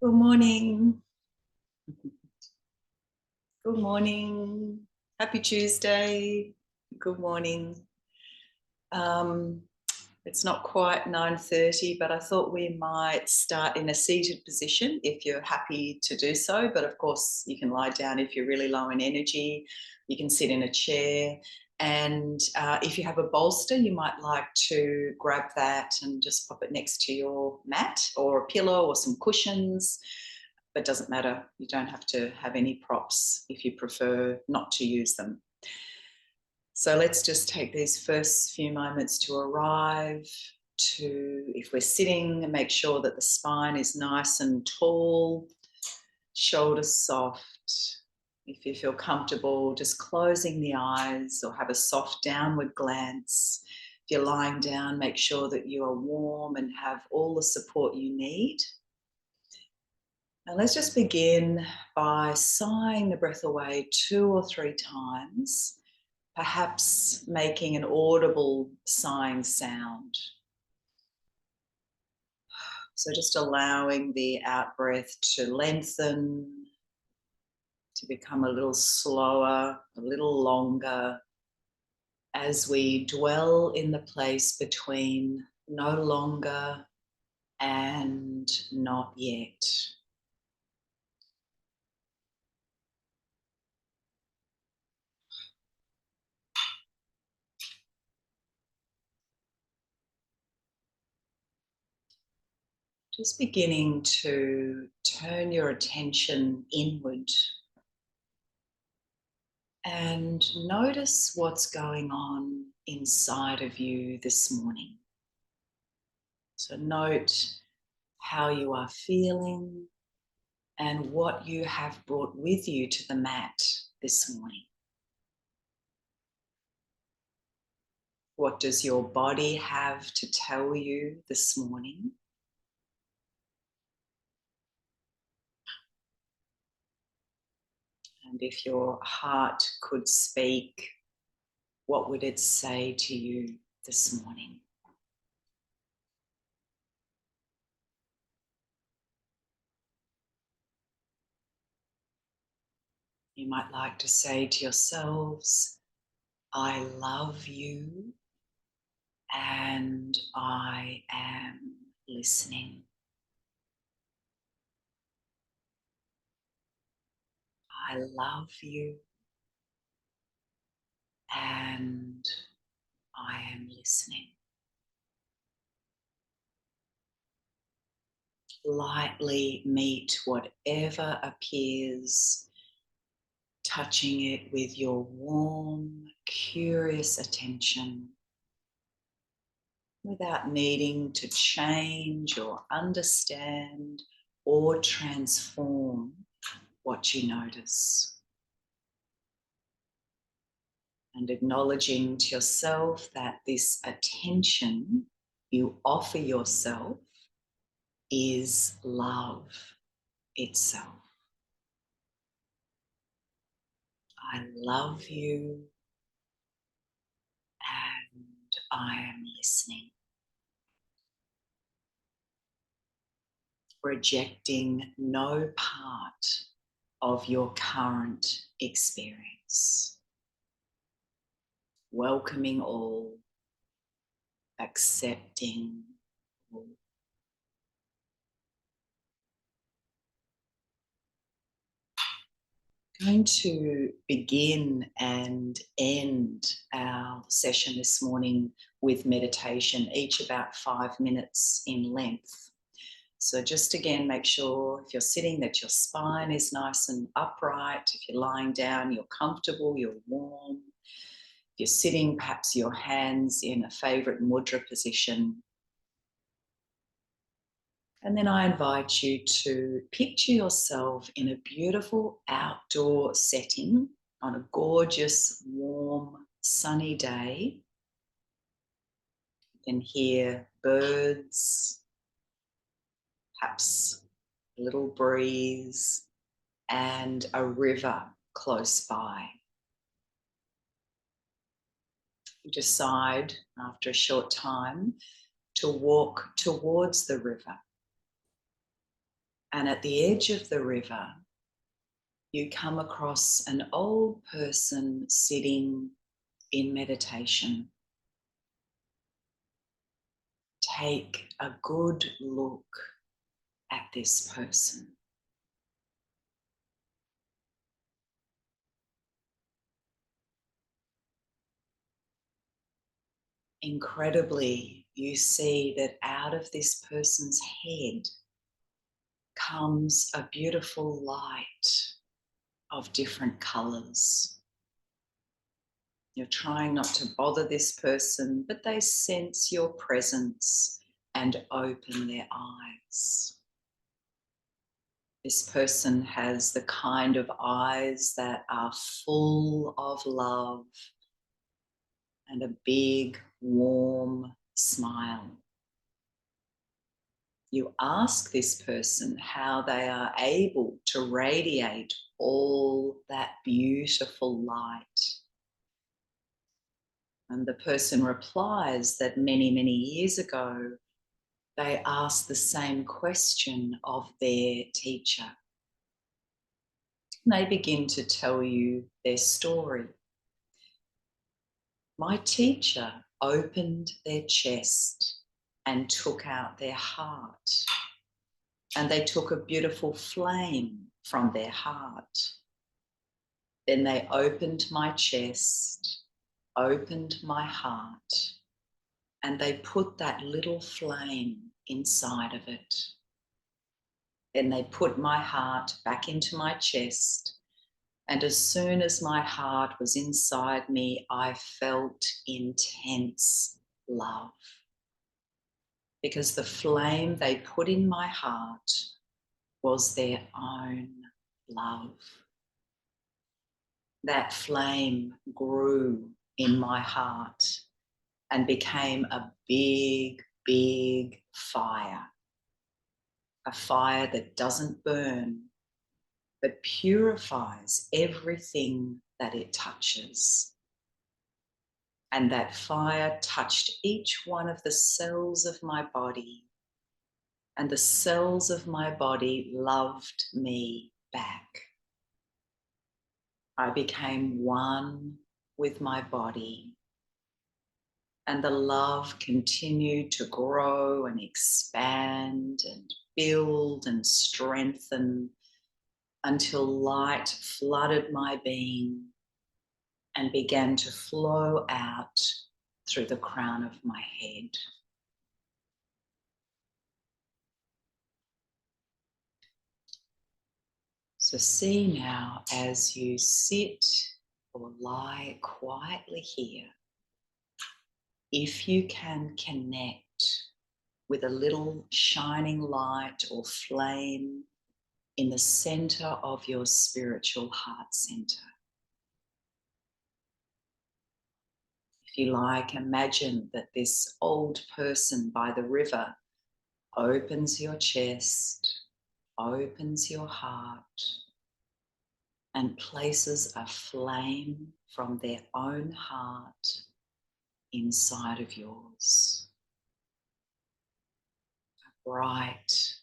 Good morning. Good morning. Happy Tuesday. Good morning. Um, it's not quite 9:30, but I thought we might start in a seated position if you're happy to do so. But of course, you can lie down if you're really low in energy. You can sit in a chair. And if you have a bolster, you might like to grab that and just pop it next to your mat or a pillow or some cushions. But it doesn't matter. You don't have to have any props if you prefer not to use them. So let's just take these first few moments to arrive to, if we're sitting, and make sure that the spine is nice and tall, shoulders soft. If you feel comfortable, just closing the eyes or have a soft downward glance. If you're lying down, make sure that you are warm and have all the support you need. And let's just begin by sighing the breath away 2 or 3 times, perhaps making an audible sighing sound. So just allowing the out breath to lengthen, to become a little slower, a little longer, as we dwell in the place between no longer and not yet. Just beginning to turn your attention inward and notice what's going on inside of you this morning. So note how you are feeling and what you have brought with you to the mat this morning. What does your body have to tell you this morning? And if your heart could speak, what would it say to you this morning? You might like to say to yourselves, I love you and I am listening. I love you and I am listening. Lightly meet whatever appears, touching it with your warm, curious attention, without needing to change or understand or transform what you notice. And acknowledging to yourself that this attention you offer yourself is love itself. I love you and I am listening. Rejecting no part of your current experience. Welcoming all, accepting all. Going to begin and end our session this morning with meditation, each about 5 minutes in length. So just again, make sure if you're sitting that your spine is nice and upright. If you're lying down, you're comfortable, you're warm. If you're sitting, perhaps your hands in a favorite mudra position. And then I invite you to picture yourself in a beautiful outdoor setting on a gorgeous, warm, sunny day. You can hear birds, perhaps a little breeze, and a river close by. You decide after a short time to walk towards the river. And at the edge of the river, you come across an old person sitting in meditation. Take a good look at this person. Incredibly, you see that out of this person's head comes a beautiful light of different colours. You're trying not to bother this person, but they sense your presence and open their eyes. This person has the kind of eyes that are full of love and a big, warm smile. You ask this person how they are able to radiate all that beautiful light. And the person replies that many, many years ago, they asked the same question of their teacher. And they begin to tell you their story. My teacher opened their chest and took out their heart. And they took a beautiful flame from their heart. Then they opened my chest, opened my heart, and they put that little flame inside of it. Then they put my heart back into my chest. And as soon as my heart was inside me, I felt intense love. Because the flame they put in my heart was their own love. That flame grew in my heart and became a big, big fire. A fire that doesn't burn, but purifies everything that it touches. And that fire touched each one of the cells of my body, and the cells of my body loved me back. I became one with my body, and the love continued to grow and expand and build and strengthen until light flooded my being and began to flow out through the crown of my head. So see now, as you sit or lie quietly here, if you can connect with a little shining light or flame in the center of your spiritual heart center. If you like, imagine that this old person by the river opens your chest, opens your heart, and places a flame from their own heart inside of yours. A bright,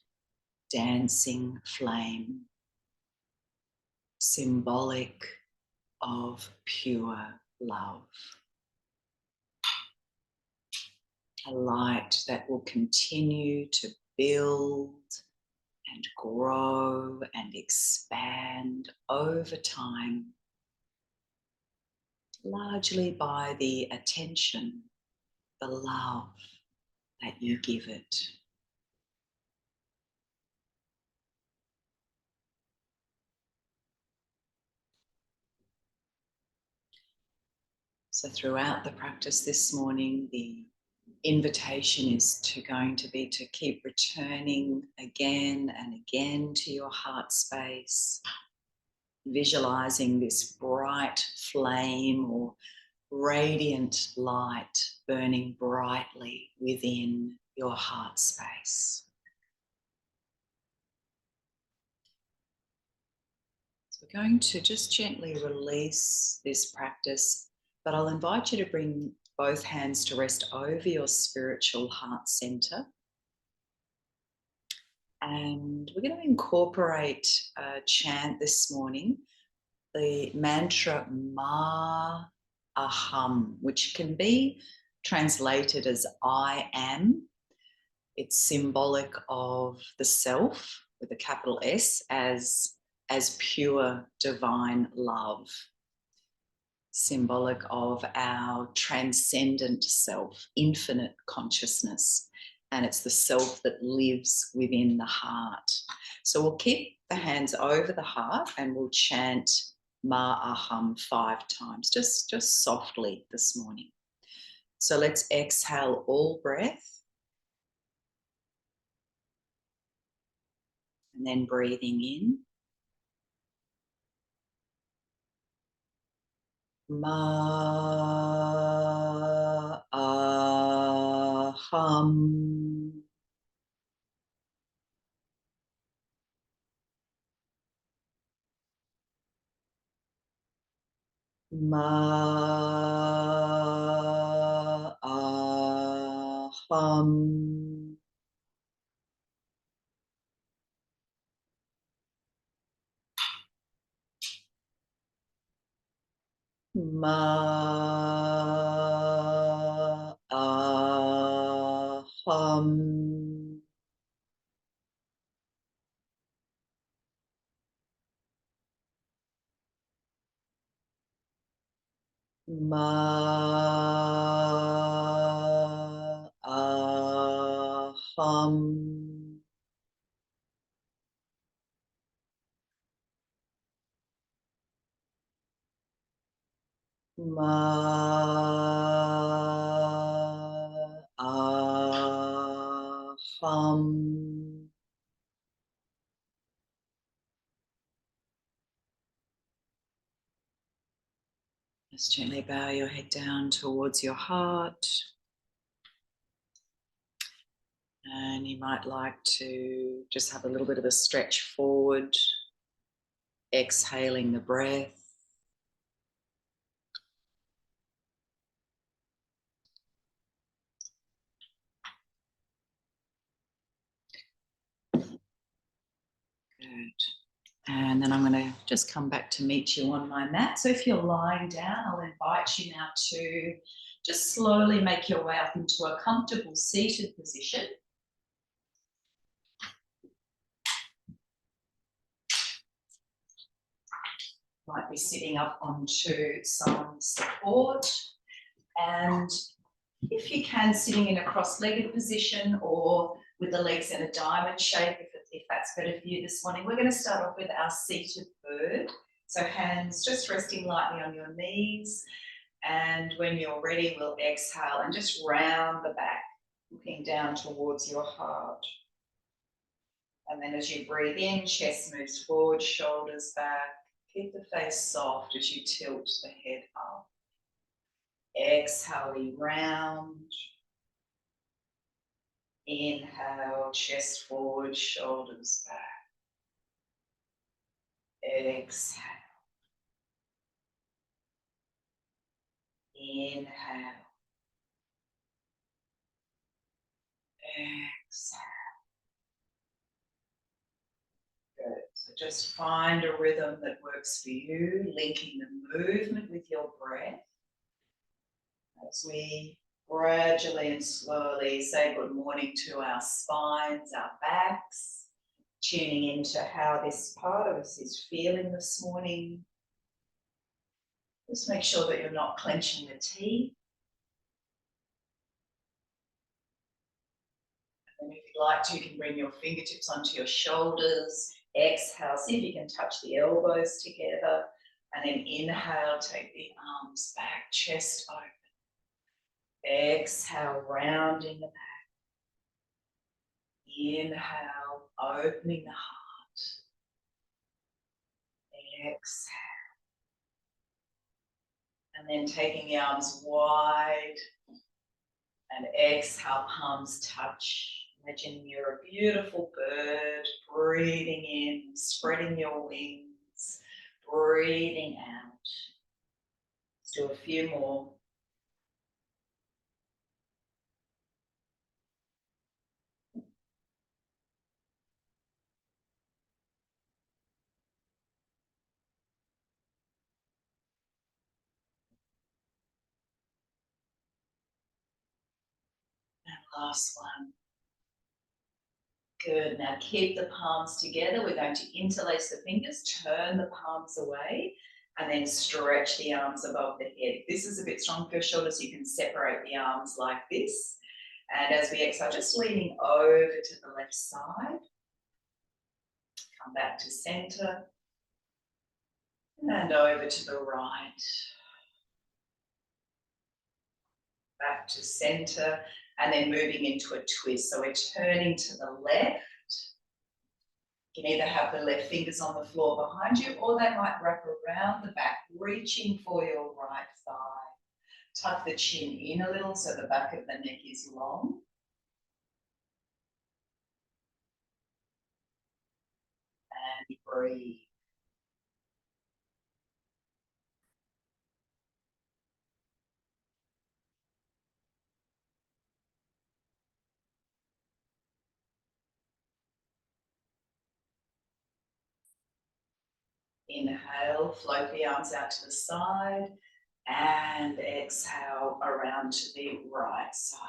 dancing flame, symbolic of pure love. A light that will continue to build and grow and expand over time, largely by the attention, the love that you give it. So throughout the practice this morning, the invitation is going to be to keep returning again and again to your heart space, visualizing this bright flame or radiant light burning brightly within your heart space. So we're going to just gently release this practice, but I'll invite you to bring both hands to rest over your spiritual heart center. And we're going to incorporate a chant this morning, the mantra Ma Aham, which can be translated as I am. It's symbolic of the self with a capital S as pure divine love, symbolic of our transcendent self, infinite consciousness. And it's the self that lives within the heart. So we'll keep the hands over the heart and we'll chant Ma Aham 5 times, just softly this morning. So let's exhale all breath. And then breathing in. Ma Aham. Ma Aham. Ma Aham. Ma Aham. Ma Aham. Just gently bow your head down towards your heart. And you might like to just have a little bit of a stretch forward, exhaling the breath. Good. And then I'm going to just come back to meet you on my mat. So if you're lying down, I'll invite you now to just slowly make your way up into a comfortable seated position. Might be sitting up onto some support. And if you can, sitting in a cross-legged position or with the legs in a diamond shape, if that's better for you this morning. We're going to start off with our seated bird. So hands just resting lightly on your knees. And when you're ready, we'll exhale and just round the back, looking down towards your heart. And then as you breathe in, chest moves forward, shoulders back. Keep the face soft as you tilt the head up. Exhale, round. Inhale, chest forward, shoulders back. Exhale. Inhale. Exhale. Good. So just find a rhythm that works for you, linking the movement with your breath. As we gradually and slowly say good morning to our spines, our backs, tuning into how this part of us is feeling this morning. Just make sure that you're not clenching the teeth. And if you'd like to, you can bring your fingertips onto your shoulders. Exhale, see if you can touch the elbows together. And then inhale, take the arms back, chest open. Exhale, rounding the back. Inhale, opening the heart. Exhale. And then taking the arms wide. And exhale, palms touch. Imagine you're a beautiful bird, breathing in, spreading your wings, breathing out. Let's do a few more. last one. Good. Now keep the palms together. We're going to interlace the fingers, turn the palms away, and then stretch the arms above the head. If this is a bit strong for your shoulders, you can separate the arms like this. And as we exhale, just leaning over to the left side. Come back to center. And over to the right. Back to center. And then moving into a twist. So we're turning to the left. You can either have the left fingers on the floor behind you, or they might wrap around the back, reaching for your right thigh. Tuck the chin in a little so the back of the neck is long. And breathe. Inhale, float the arms out to the side, and exhale around to the right side.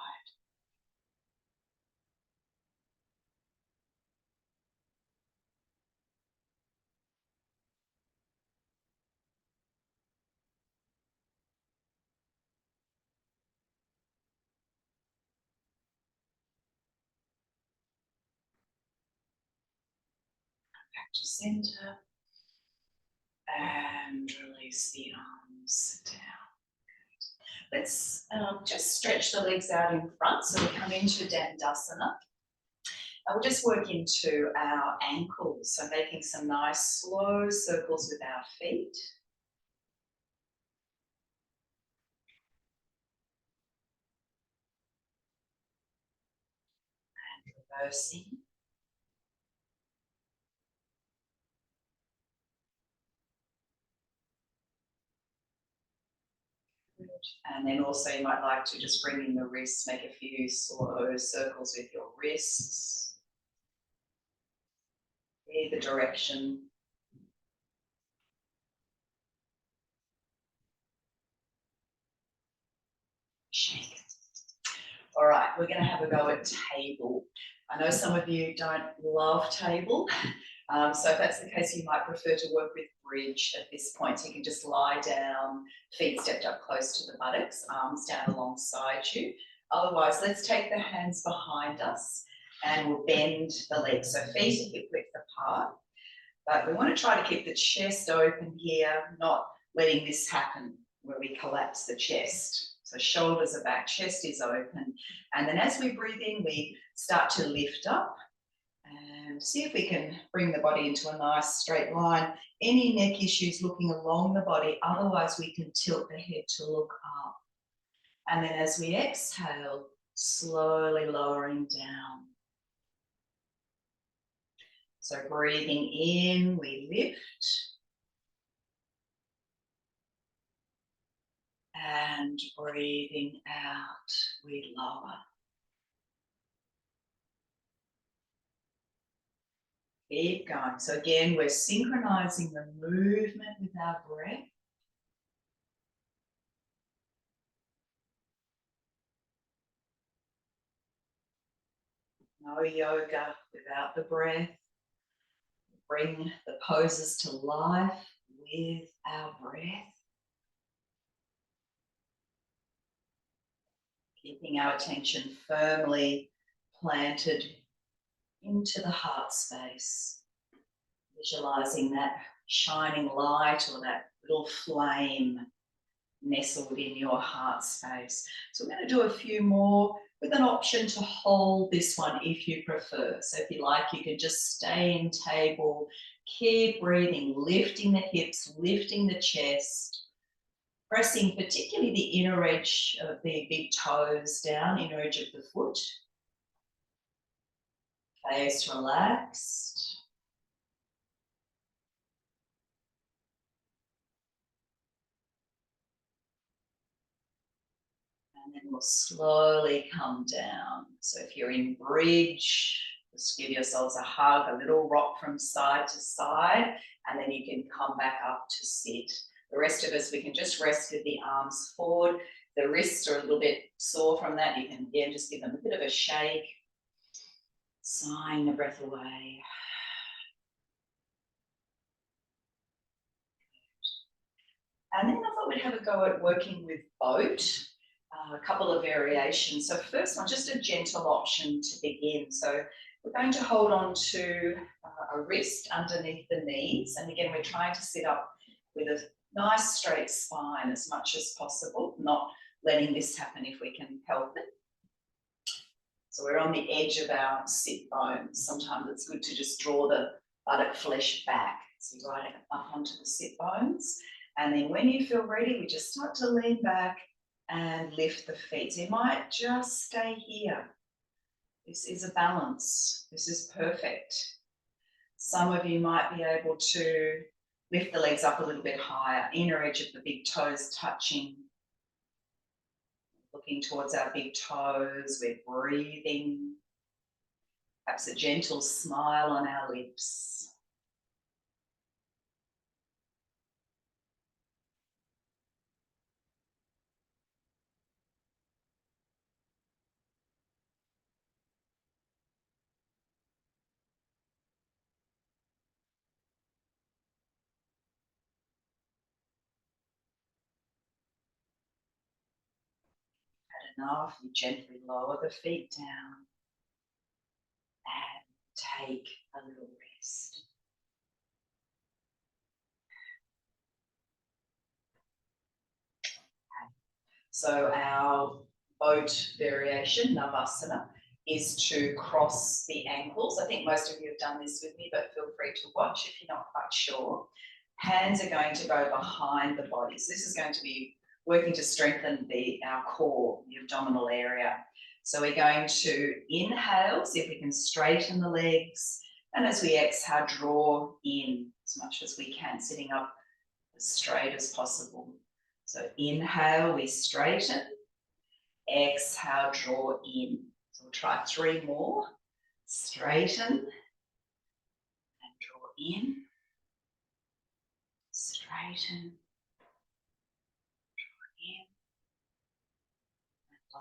Back to center, and release the arms down. Let's just stretch the legs out in front. So we come into Dandasana. And we'll just work into our ankles. So making some nice slow circles with our feet. And reversing. And then also you might like to just bring in the wrists, make a few slow circles with your wrists. Either direction. Shake. All right, we're going to have a go at table. I know some of you don't love table. So if that's the case, you might prefer to work with bridge at this point. So you can just lie down, feet stepped up close to the buttocks, arms down alongside you. Otherwise, let's take the hands behind us and we'll bend the legs. So feet are hip width apart. But we want to try to keep the chest open here, not letting this happen where we collapse the chest. So shoulders are back, chest is open. And then as we breathe in, we start to lift up. And see if we can bring the body into a nice straight line. Any neck issues looking along the body, otherwise we can tilt the head to look up. And then as we exhale, slowly lowering down. So breathing in, we lift. And breathing out, we lower. Keep going. So again, we're synchronizing the movement with our breath. No yoga without the breath. Bring the poses to life with our breath. Keeping our attention firmly planted into the heart space. Visualizing that shining light or that little flame nestled in your heart space. So we're going to do a few more with an option to hold this one if you prefer. So if you like, you can just stay in table, keep breathing, lifting the hips, lifting the chest, pressing particularly the inner edge of the big toes down, inner edge of the foot. Face relaxed. And then we'll slowly come down. So if you're in bridge, just give yourselves a hug, a little rock from side to side, and then you can come back up to sit. The rest of us, we can just rest with the arms forward. the wrists are a little bit sore from that, you can again just give them a bit of a shake, sighing the breath away. And then I thought we'd have a go at working with boat, a couple of variations. So first one, just a gentle option to begin. So we're going to hold on to a wrist underneath the knees. And again, we're trying to sit up with a nice straight spine as much as possible, not letting this happen if we can help it. So we're on the edge of our sit bones. Sometimes it's good to just draw the buttock flesh back. So you ride it up onto the sit bones. And then when you feel ready, we just start to lean back and lift the feet. So you might just stay here. This is a balance. This is perfect. Some of you might be able to lift the legs up a little bit higher, inner edge of the big toes touching. Looking towards our big toes, we're breathing. Perhaps a gentle smile on our lips. Enough, you gently lower the feet down and take a little rest. Okay. So our boat variation, Navasana, is to cross the ankles. I think most of you have done this with me, but feel free to watch if you're not quite sure. Hands are going to go behind the body. So this is going to be working to strengthen our core, the abdominal area. So we're going to inhale, see if we can straighten the legs. And as we exhale, draw in as much as we can, sitting up as straight as possible. So inhale, we straighten. Exhale, draw in. So we'll try 3 more. Straighten and draw in. Straighten.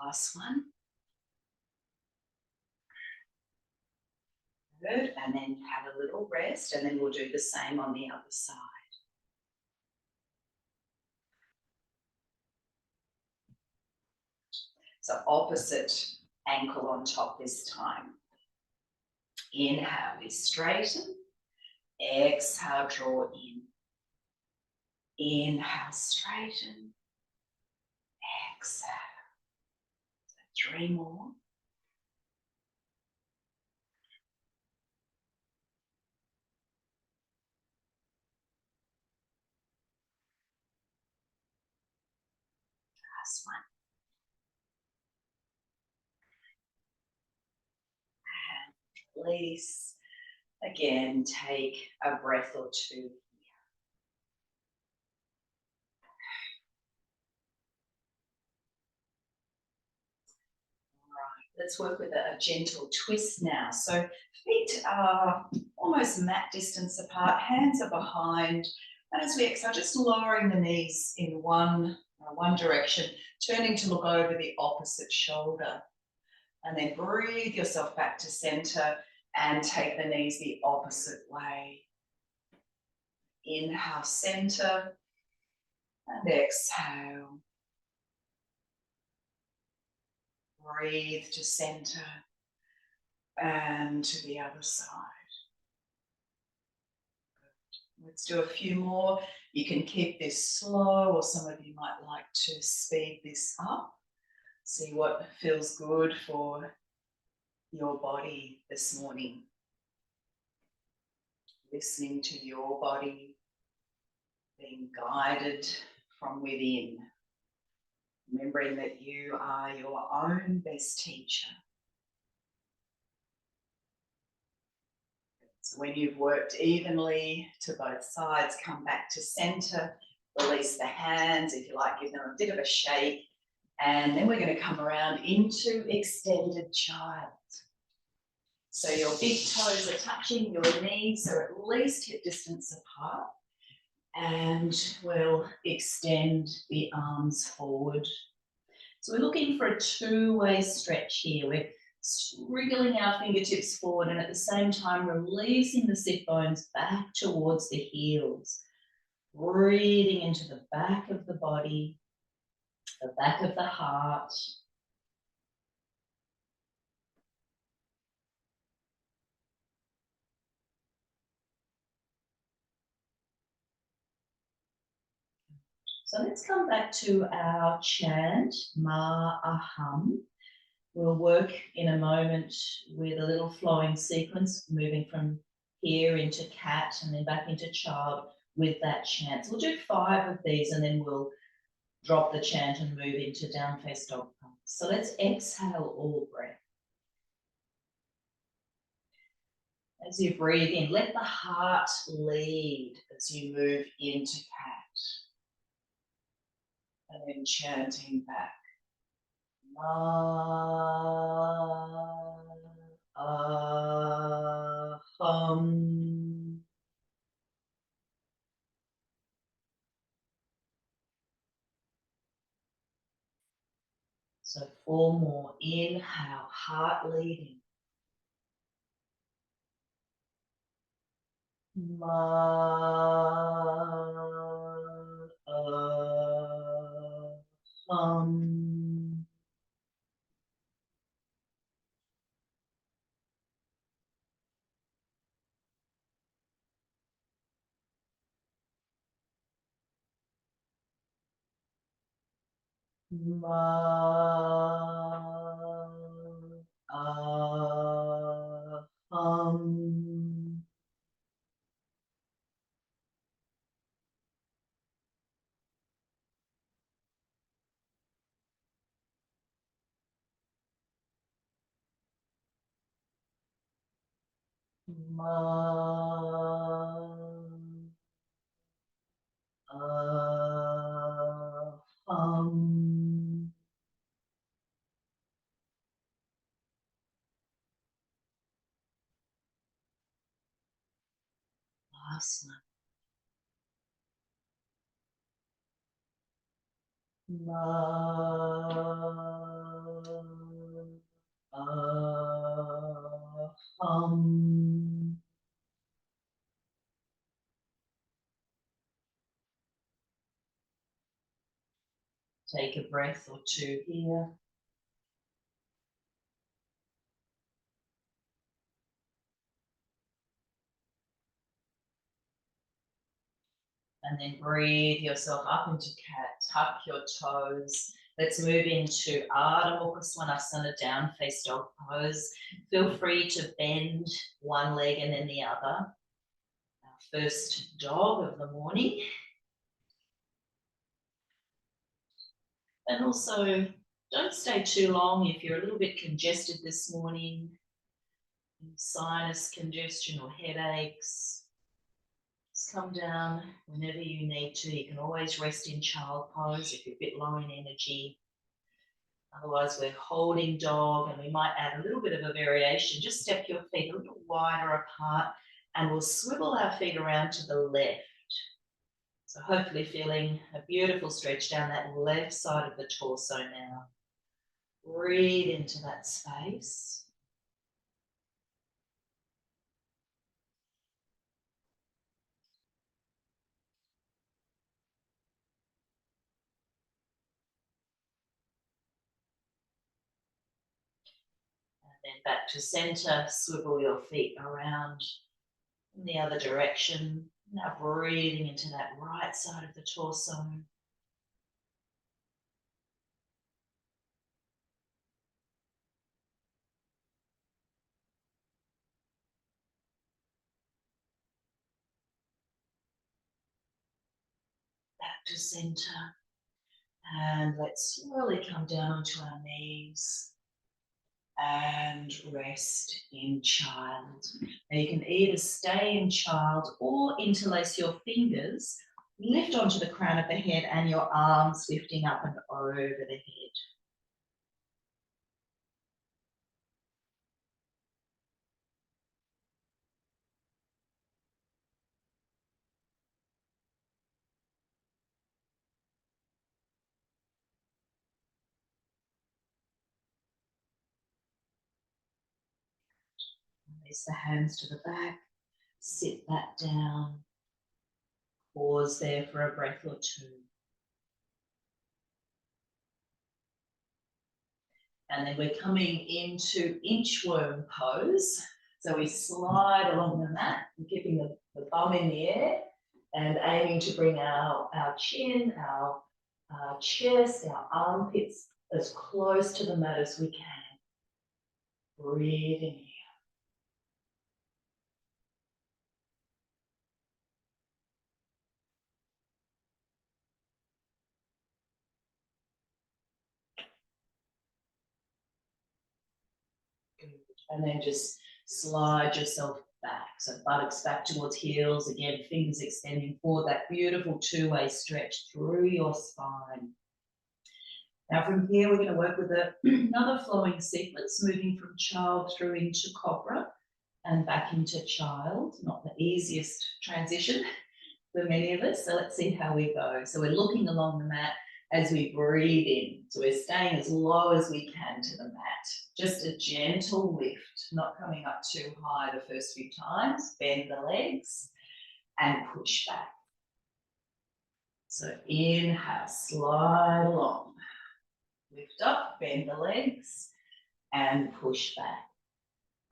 Last one. Good, and then have a little rest, and then we'll do the same on the other side. So opposite ankle on top this time. Inhale, we straighten. Exhale, draw in. Inhale, straighten. Exhale. So 3 more. Last one. And release. Again, take a breath or two. Let's work with a gentle twist now. So feet are almost mat distance apart, hands are behind. And as we exhale, just lowering the knees in one direction, turning to look over the opposite shoulder. And then breathe yourself back to center and take the knees the opposite way. Inhale, center, and exhale. Breathe to center and to the other side. Good. Let's do a few more. You can keep this slow, or some of you might like to speed this up. See what feels good for your body this morning. Listening to your body, being guided from within. Remembering that you are your own best teacher. So when you've worked evenly to both sides, come back to center, release the hands, if you like, give them a bit of a shake, and then we're going to come around into extended child. So your big toes are touching, your knees are at least hip distance apart, and we'll extend the arms forward So we're looking for a two-way stretch here. We're wriggling our fingertips forward and at the same time releasing the sit bones back towards the heels. Breathing into the back of the body, the back of the heart. So let's come back to our chant, Ma Aham. We'll work in a moment with a little flowing sequence, moving from here into cat and then back into child with that chant. So we'll do 5 of these and then we'll drop the chant and move into down face dog pose. So let's exhale all breath. As you breathe in, let the heart lead as you move into cat. And then chanting back. Aham. So 4 more. Inhale, heart leading. Aham. Aham. Aham. Last one. Aham. Take a breath or 2 here. And then breathe yourself up into cat, tuck your toes. Let's move into Ardha Mukha Svanasana, down face dog pose. Feel free to bend one leg and then the other. Our first dog of the morning. And also, don't stay too long if you're a little bit congested this morning, sinus congestion or headaches. Just come down whenever you need to. You can always rest in child pose if you're a bit low in energy. Otherwise, we're holding dog and we might add a little bit of a variation. Just step your feet a little wider apart and we'll swivel our feet around to the left. So hopefully feeling a beautiful stretch down that left side of the torso now. Breathe into that space. And then back to center, swivel your feet around in the other direction. Now breathing into that right side of the torso. Back to center. And let's slowly come down onto our knees and rest in child. Now you can either stay in child or interlace your fingers, lift onto the crown of the head and your arms lifting up and over the head. Release the hands to the back. Sit back down. Pause there for a breath or two. And then we're coming into inchworm pose. So we slide along the mat, keeping the bum in the air and aiming to bring our chin, our chest, our armpits as close to the mat as we can. Breathing in. And then just slide yourself back. So buttocks back towards heels. Again, fingers extending forward. That beautiful two-way stretch through your spine. Now from here, we're going to work with another flowing sequence, moving from child through into cobra and back into child. Not the easiest transition for many of us. So let's see how we go. So we're looking along the mat as we breathe in. So we're staying as low as we can to the mat. Just a gentle lift, not coming up too high the first few times. Bend the legs and push back. So inhale, slide along. Lift up, bend the legs and push back.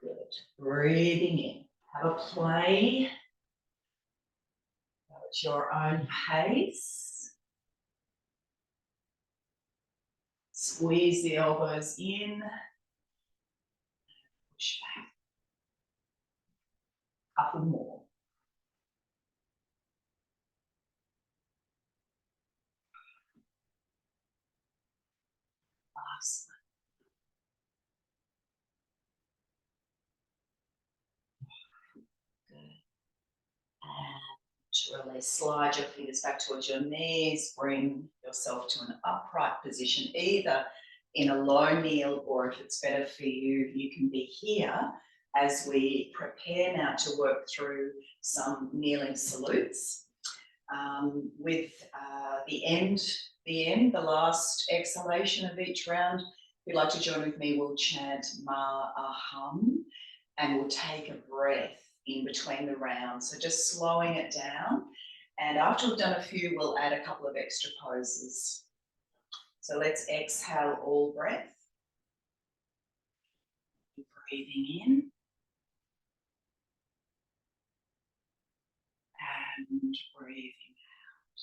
Good. Breathing in. Have a play. Go at your own pace. Squeeze the elbows in. Push back. Couple more. Last. Good. And release. Slide your fingers back towards your knees. Bring yourself to an upright position, either in a low kneel, or if it's better for you, you can be here as we prepare now to work through some kneeling salutes. With the last exhalation of each round, if you'd like to join with me, we'll chant Ma Aham, and we'll take a breath in between the rounds. So just slowing it down. And after we've done a few, we'll add a couple of extra poses. So let's exhale all breath. Breathing in. And breathing out.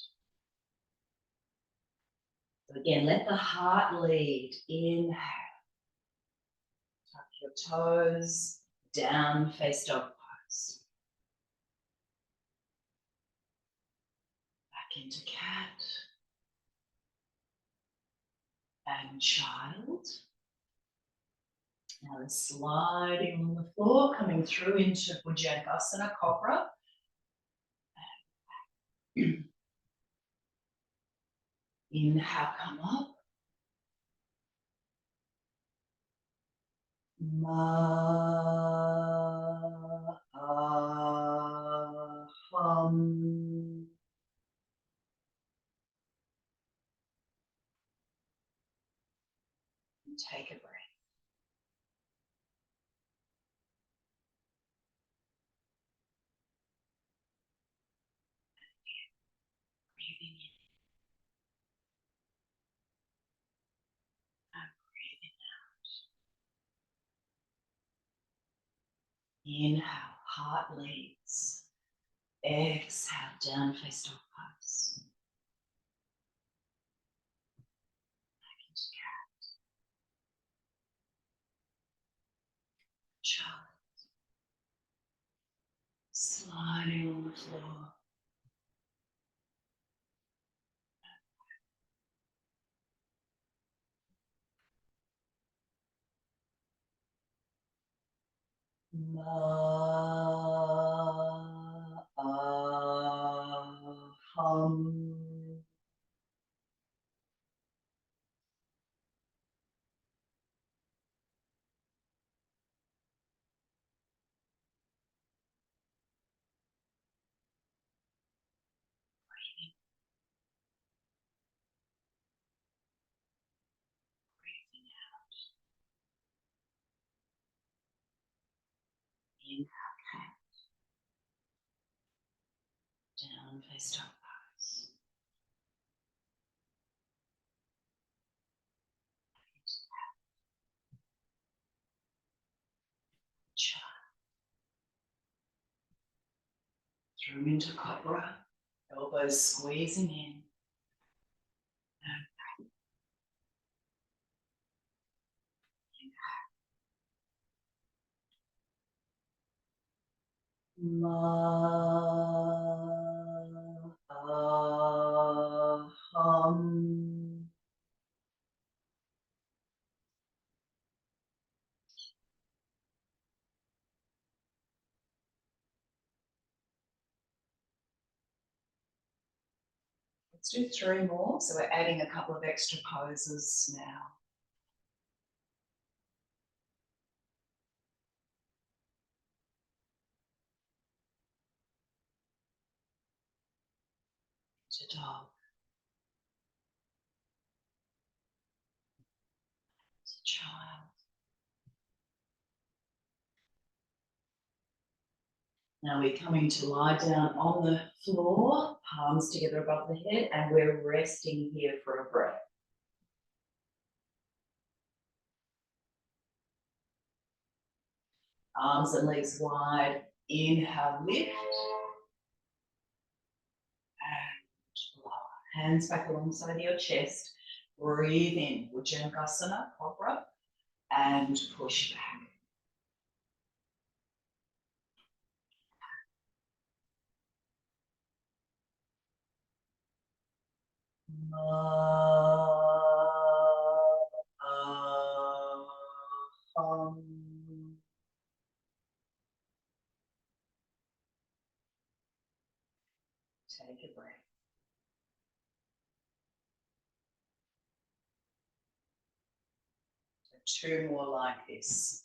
So again, let the heart lead. Inhale. Tuck your toes. Down, face dog pose. Back into cat. And child. Now we're sliding on the floor, coming through into Bhujangasana, Cobra. Inhale, come up. Ma Aham. And take a breath. Breathing in and breathing out. Inhale, heart leads. Exhale, down face dog pose. Back into cat. Child. Sliding on the floor. Ma Aham. Breathing out. Inhale, cat. Down, face dog pose. Child. Through into cobra. Elbows squeezing in. Hum. Let's do 3 more. So we're adding a couple of extra poses now. To dog. To child. Now we're coming to lie down on the floor, palms together above the head, and we're resting here for a breath. Arms and legs wide. Inhale, lift. And lower. Hands back alongside your chest. Breathe in, Bhujangasana, cobra, and push back. Take a breath. So 2 more like this.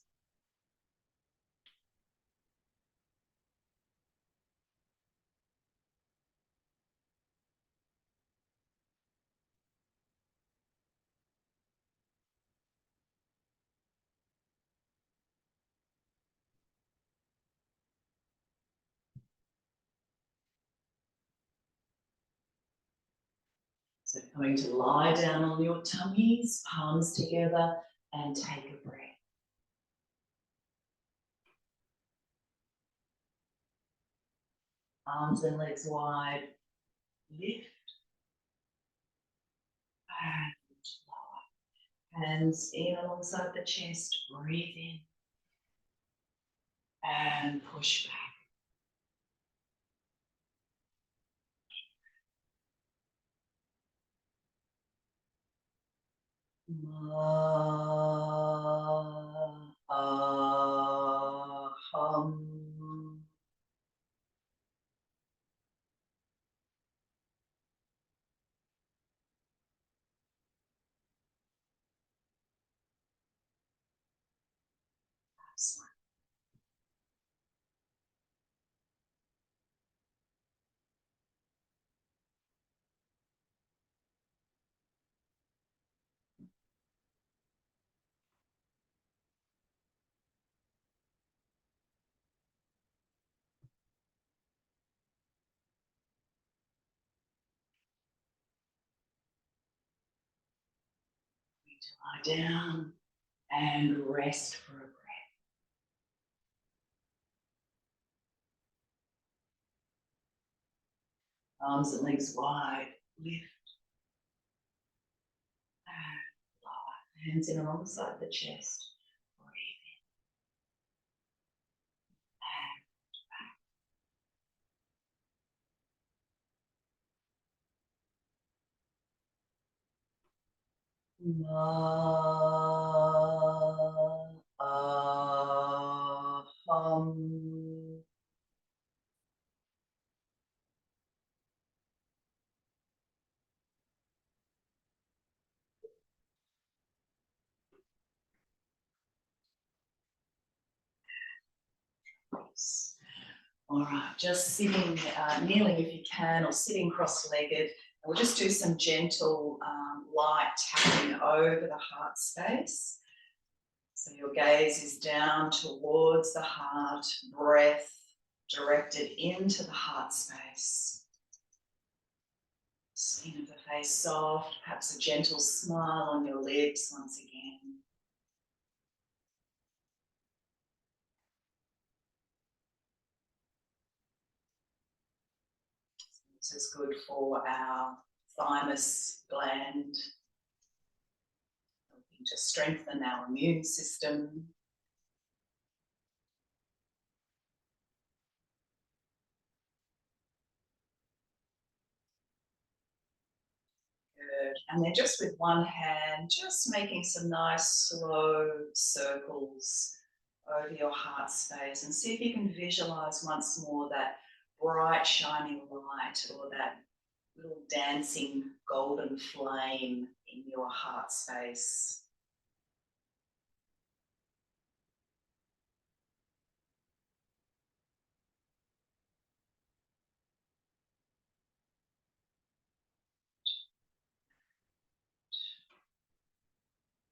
So coming to lie down on your tummies, palms together, and take a breath. Arms and legs wide, lift, and lower. Hands in alongside the chest, breathe in, and push back. Hum. To lie down and rest for a breath. Arms and legs wide, lift and lower. Hands in alongside the chest. Breathe in and hum. All right, just sitting, kneeling if you can, or sitting cross-legged. We'll just do some gentle light tapping over the heart space. So your gaze is down towards the heart, breath directed into the heart space. Skin of the face soft, perhaps a gentle smile on your lips once again. This is good for our thymus gland, helping to strengthen our immune system. Good. And then just with one hand, just making some nice slow circles over your heart space, and see if you can visualize once more that bright shining light or that little dancing golden flame in your heart space.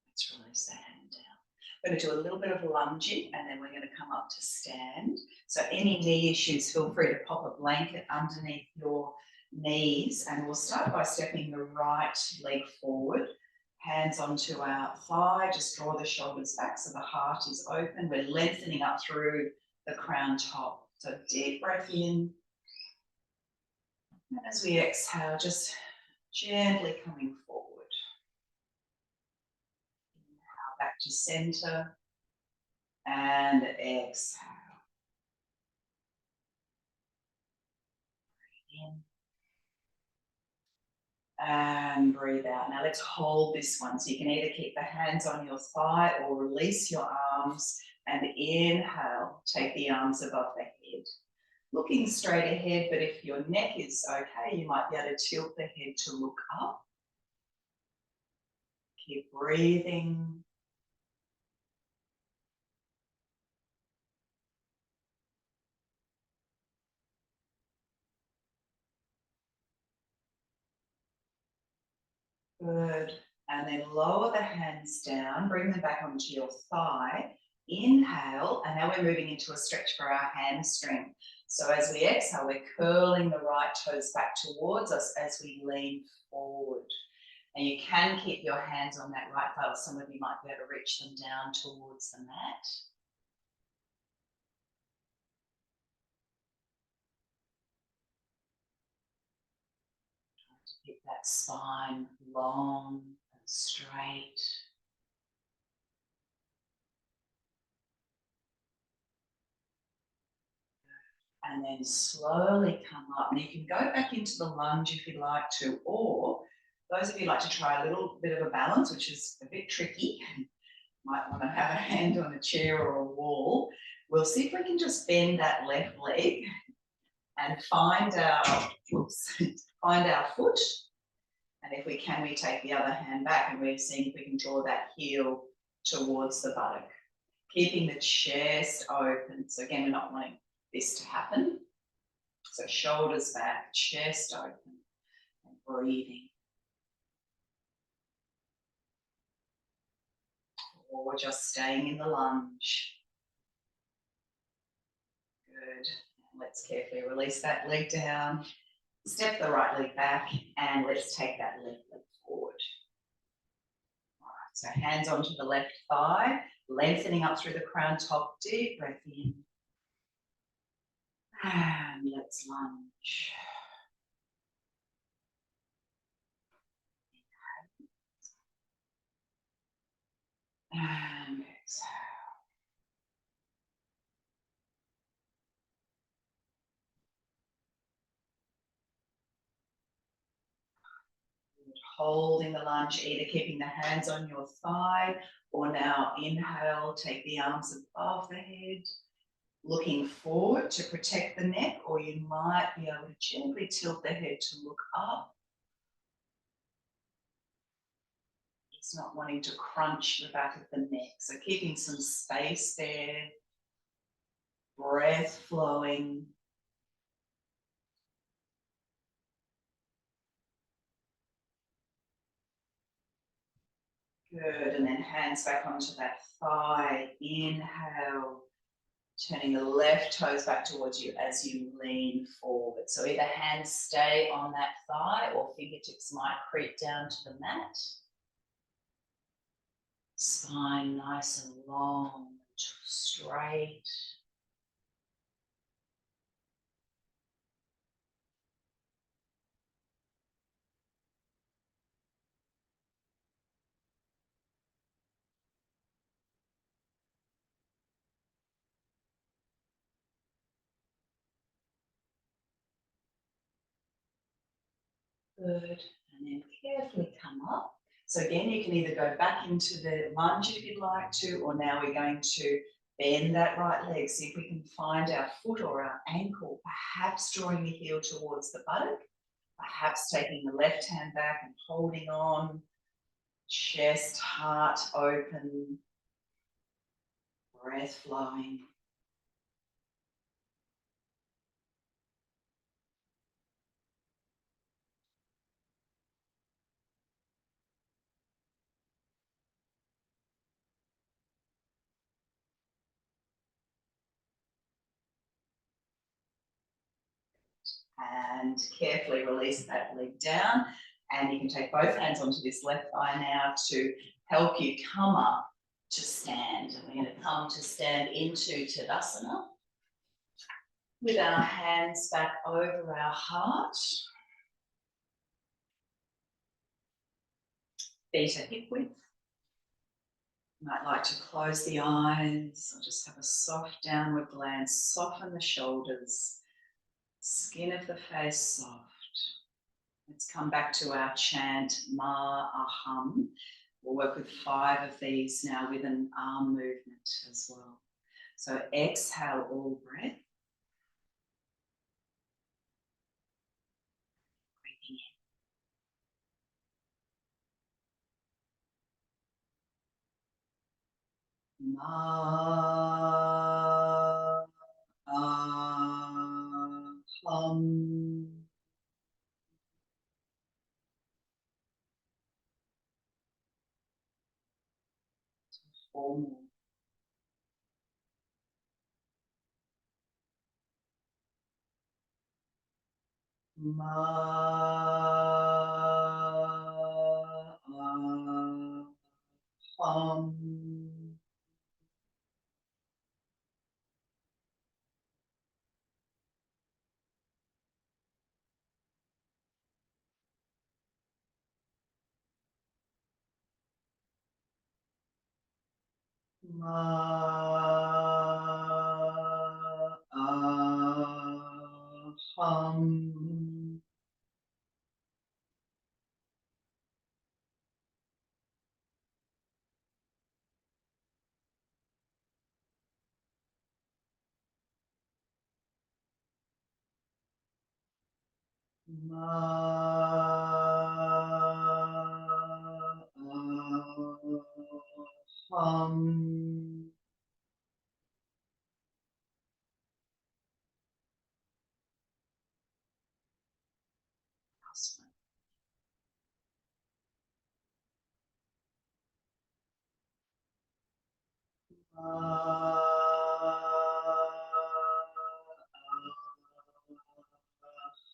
Let's release the hand down. We're going to do a little bit of lunging, and then we're going to come up to stand. So any knee issues, feel free to pop a blanket underneath your knees, and we'll start by stepping the right leg forward, hands onto our thigh, just draw the shoulders back so the heart is open. We're lengthening up through the crown top. So deep breath in, and as we exhale, just gently coming forward. Inhale back to center, and exhale. In. And breathe out. Now let's hold this one. So you can either keep the hands on your thigh or release your arms, and inhale, take the arms above the head. Looking straight ahead, but if your neck is okay, you might be able to tilt the head to look up. Keep breathing. Good. And then lower the hands down, bring them back onto your thigh. Inhale, and now we're moving into a stretch for our hamstring. So as we exhale, we're curling the right toes back towards us as we lean forward. And you can keep your hands on that right thigh, or some of you might be able to reach them down towards the mat. Try to keep that spine long and straight. And then slowly come up. And you can go back into the lunge if you'd like to, or those of you like to try a little bit of a balance, which is a bit tricky, might want to have a hand on a chair or a wall. We'll see if we can just bend that left leg and find our foot. And if we can, we take the other hand back, and we're seeing if we can draw that heel towards the buttock, keeping the chest open. So again, we're not wanting this to happen. So shoulders back, chest open, and breathing. Or we're just staying in the lunge. Good. And let's carefully release that leg down. Step the right leg back, and let's take that left leg forward. All right, so hands onto the left thigh, lengthening up through the crown top. Deep breath in. And let's lunge. And exhale. Holding the lunge, either keeping the hands on your thigh, or now inhale, take the arms above the head, looking forward to protect the neck, or you might be able to gently tilt the head to look up. It's not wanting to crunch the back of the neck, so keeping some space there, breath flowing. Good, and then hands back onto that thigh. Inhale, turning the left toes back towards you as you lean forward. So either hands stay on that thigh or fingertips might creep down to the mat. Spine nice and long, straight. Good, and then carefully come up. So again, you can either go back into the lunge if you'd like to, or now we're going to bend that right leg. See if we can find our foot or our ankle, perhaps drawing the heel towards the buttock, perhaps taking the left hand back and holding on, chest, heart open, breath flowing. And carefully release that leg down. And you can take both hands onto this left thigh now to help you come up to stand. And we're going to come to stand into Tadasana with our hands back over our heart. Feet at hip width. You might like to close the eyes or just have a soft downward glance. Soften the shoulders. Skin of the face soft. Let's come back to our chant, Ma Aham. We'll work with 5 of these now with an arm movement as well. So exhale all breath. Breathing in. Ma Aham. Four more. Aham. Aham. Aham. Last one.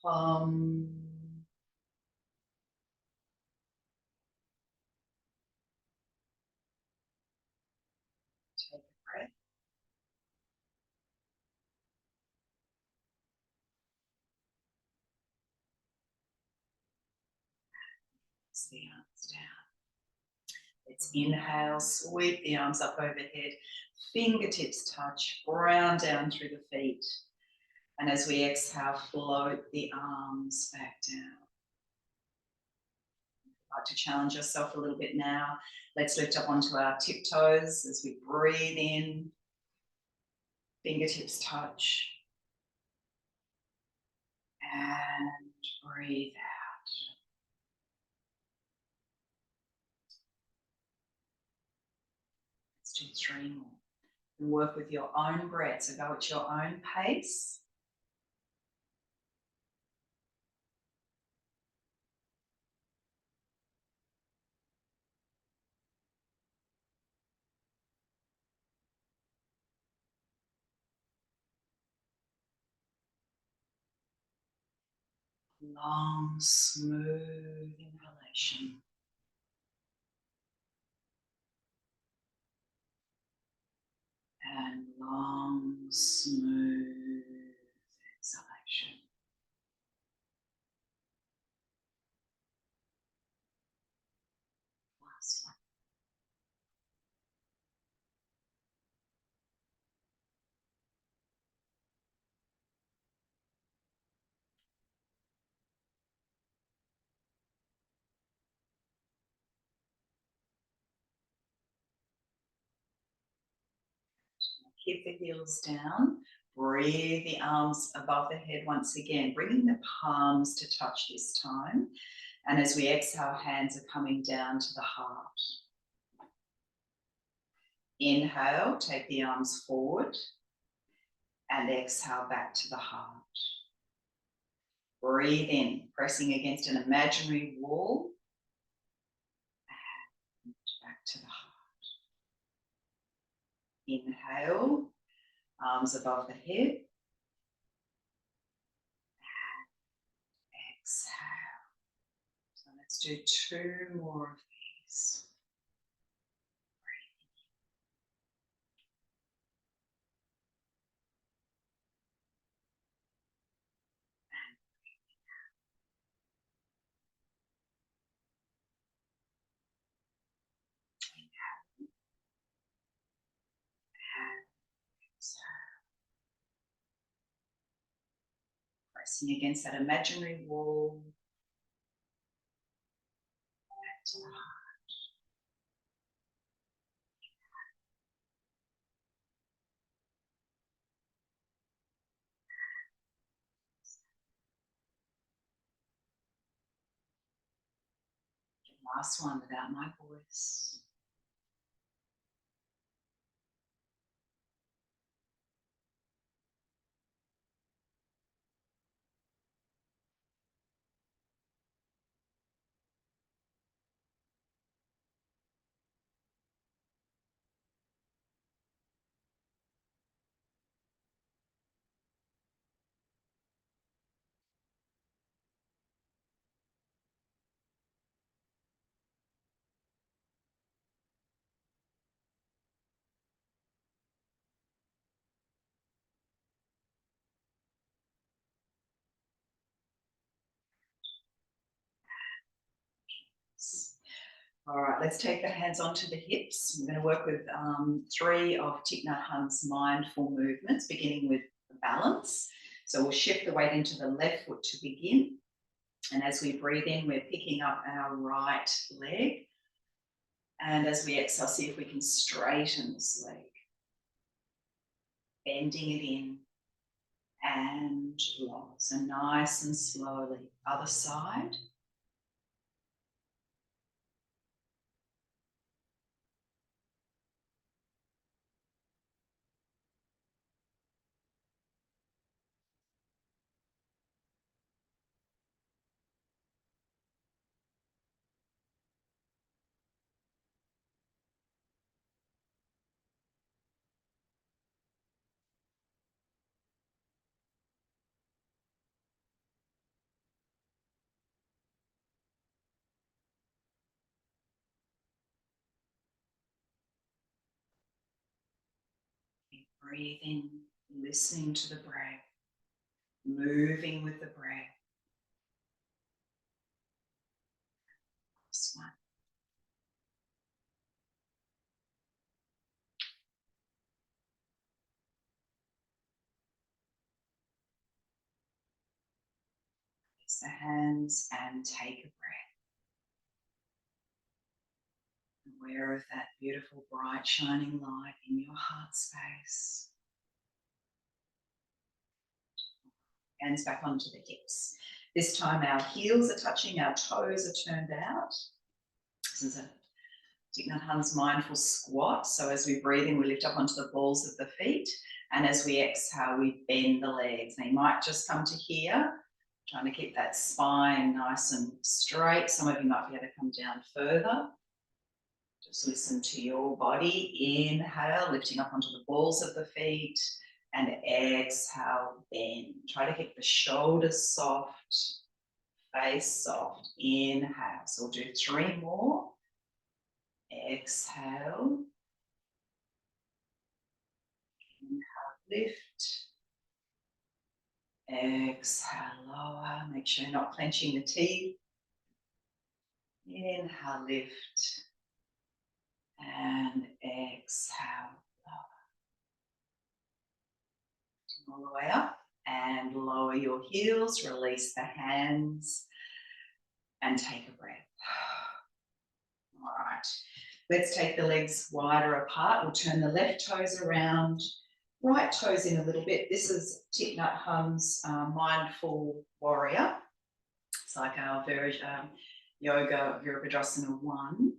Aham. Take a breath. Press the arms down. Let's inhale, sweep the arms up overhead. Fingertips touch, ground down through the feet. And as we exhale, float the arms back down. Like to challenge yourself a little bit now. Let's lift up onto our tiptoes as we breathe in. Fingertips touch. And breathe out. Let's do 3 more. And work with your own breath, so go at your own pace. long, smooth inhalation. And long, smooth exhalation. Last one. Keep the heels down. Breathe the arms above the head once again, bringing the palms to touch this time. And as we exhale, hands are coming down to the heart. Inhale, take the arms forward. And exhale back to the heart. Breathe in, pressing against an imaginary wall. And back to the heart. Inhale, arms above the head. And exhale. So let's do 2 more of these. Pressing against that imaginary wall. Back to the heart. Last one without my voice. All right, let's take the hands onto the hips. We're going to work with 3 of Thich Nhat Hanh's mindful movements, beginning with the balance. So we'll shift the weight into the left foot to begin. And as we breathe in, we're picking up our right leg. And as we exhale, see if we can straighten this leg. Bending it in and lower. So nice and slowly. Other side. Breathing, listening to the breath, moving with the breath. This one. Release the hands and take a breath. Aware of that beautiful, bright, shining light in your heart space. Hands back onto the hips. This time our heels are touching, our toes are turned out. This is a Thich Nhat Hanh's mindful squat. So as we breathe in, we lift up onto the balls of the feet. And as we exhale, we bend the legs. They might just come to here, trying to keep that spine nice and straight. Some of you might be able to come down further. Just listen to your body. Inhale, lifting up onto the balls of the feet. And exhale, bend. Try to keep the shoulders soft. face soft. Inhale. So we'll do 3 more. Exhale. Inhale, lift. Exhale, lower. Make sure you're not clenching the teeth. Inhale, lift. And exhale, lower. All the way up. And lower your heels. Release the hands. And take a breath. All right. Let's take the legs wider apart. We'll turn the left toes around. Right toes in a little bit. This is Thich Nhat Hanh's Mindful Warrior. It's like our yoga Virabhadrasana 1.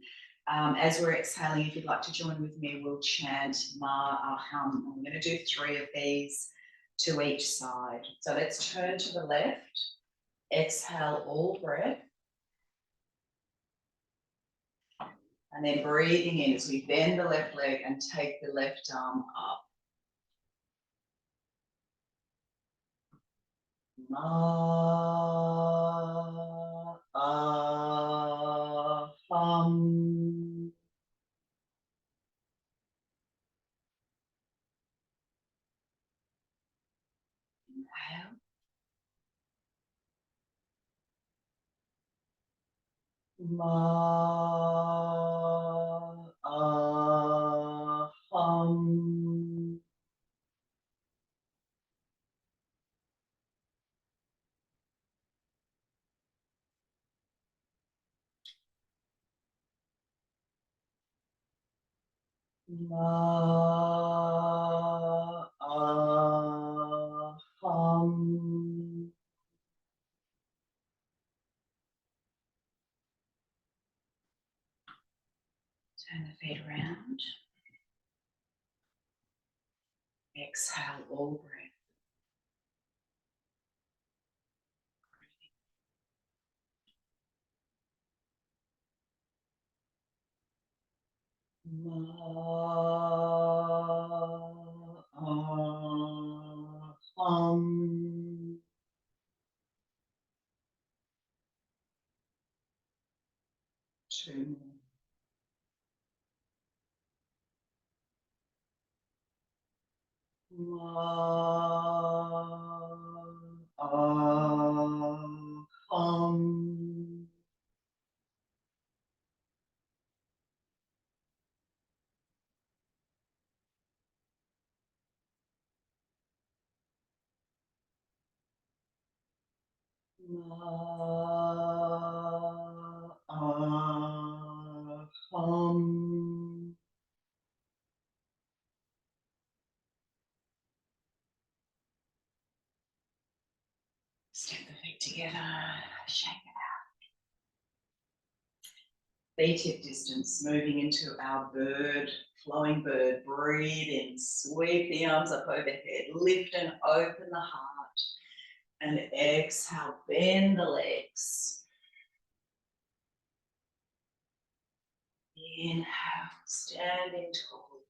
As we're exhaling, if you'd like to join with me, we'll chant Ma Aham. I'm going to do 3 of these to each side. So let's turn to the left. Exhale all breath. And then breathing in as we bend the left leg and take the left arm up. Ma Aham. Inhale. Ma Aham. Ma Aham. Turn the feet around. Exhale all breath. Ma Aham. 2 more. Ma Aham. Ma Aham. Step the feet together, shake it out. Feet hip distance, moving into our bird, flowing bird. Breathe in, sweep the arms up overhead, lift and open the heart. And exhale, bend the legs. Inhale, standing tall.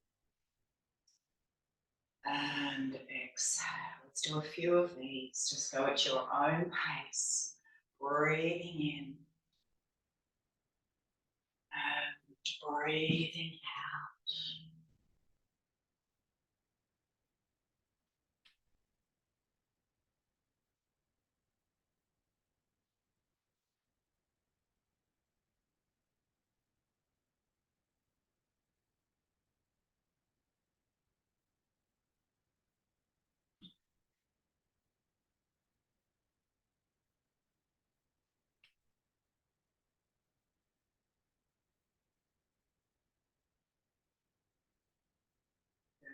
And exhale. Let's do a few of these. Just go at your own pace. Breathing in. And breathing out.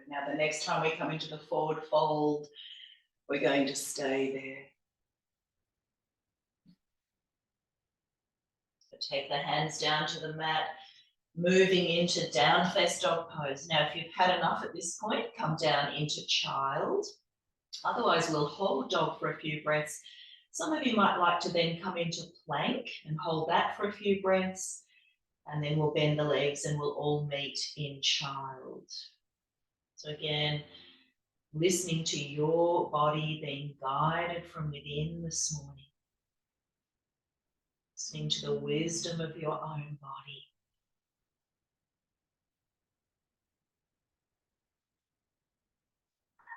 Now the next time we come into the forward fold, we're going to stay there. So take the hands down to the mat, moving into down face dog pose. Now if you've had enough at this point, come down into child. Otherwise we'll hold dog for a few breaths. Some of you might like to then come into plank and hold that for a few breaths. And then we'll bend the legs and we'll all meet in child. So again, listening to your body being guided from within this morning. Listening to the wisdom of your own body.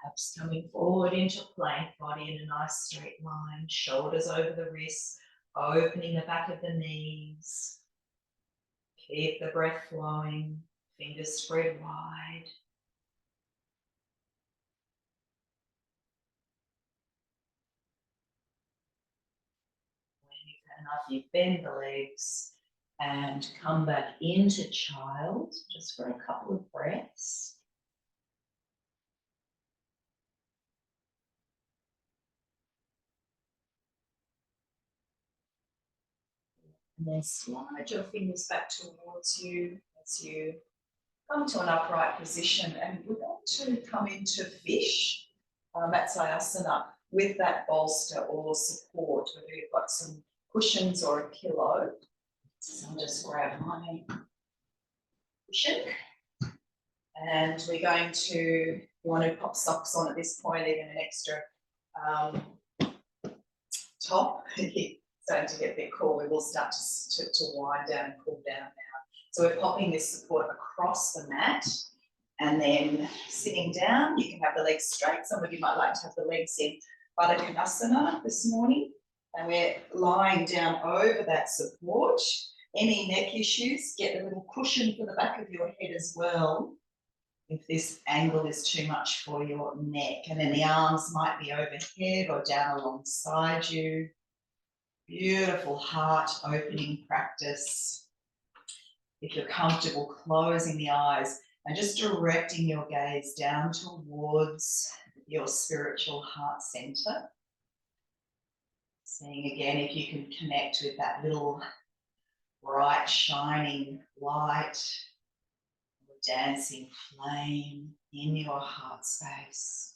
Perhaps coming forward into plank body in a nice straight line, shoulders over the wrists, opening the back of the knees. Keep the breath flowing, fingers spread wide. When you've had enough, you bend the legs and come back into child just for a couple of breaths. And then slide your fingers back towards you as you come to an upright position. And we're going to come into fish, Matsayasana, with that bolster or support, whether you've got some cushions or a pillow. So I'll just grab my cushion. And we're going to, you want to pop socks on at this point, even an extra top. It's starting to get a bit cool. We will start to wind down and cool down now. So we're popping this support across the mat and then sitting down. You can have the legs straight. Some of you might like to have the legs in Baddha Konasana this morning. And we're lying down over that support. Any neck issues, get a little cushion for the back of your head as well, if this angle is too much for your neck. And then the arms might be overhead or down alongside you. Beautiful heart opening practice. If you're comfortable, closing the eyes and just directing your gaze down towards your spiritual heart center. Seeing again if you can connect with that little bright shining light, or dancing flame in your heart space.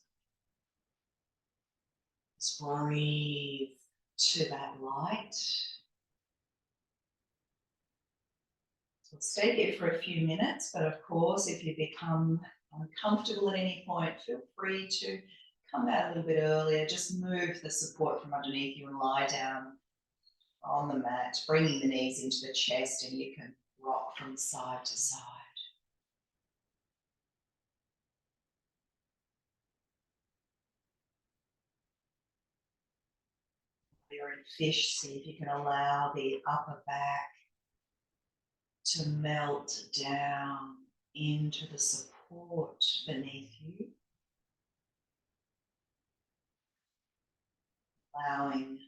Just breathe to that light. So stay here for a few minutes, but of course, if you become uncomfortable at any point, feel free to come out a little bit earlier. Just move the support from underneath you and lie down on the mat, bringing the knees into the chest, and you can rock from side to side. You're in fish, see if you can allow the upper back to melt down into the support beneath you. Allowing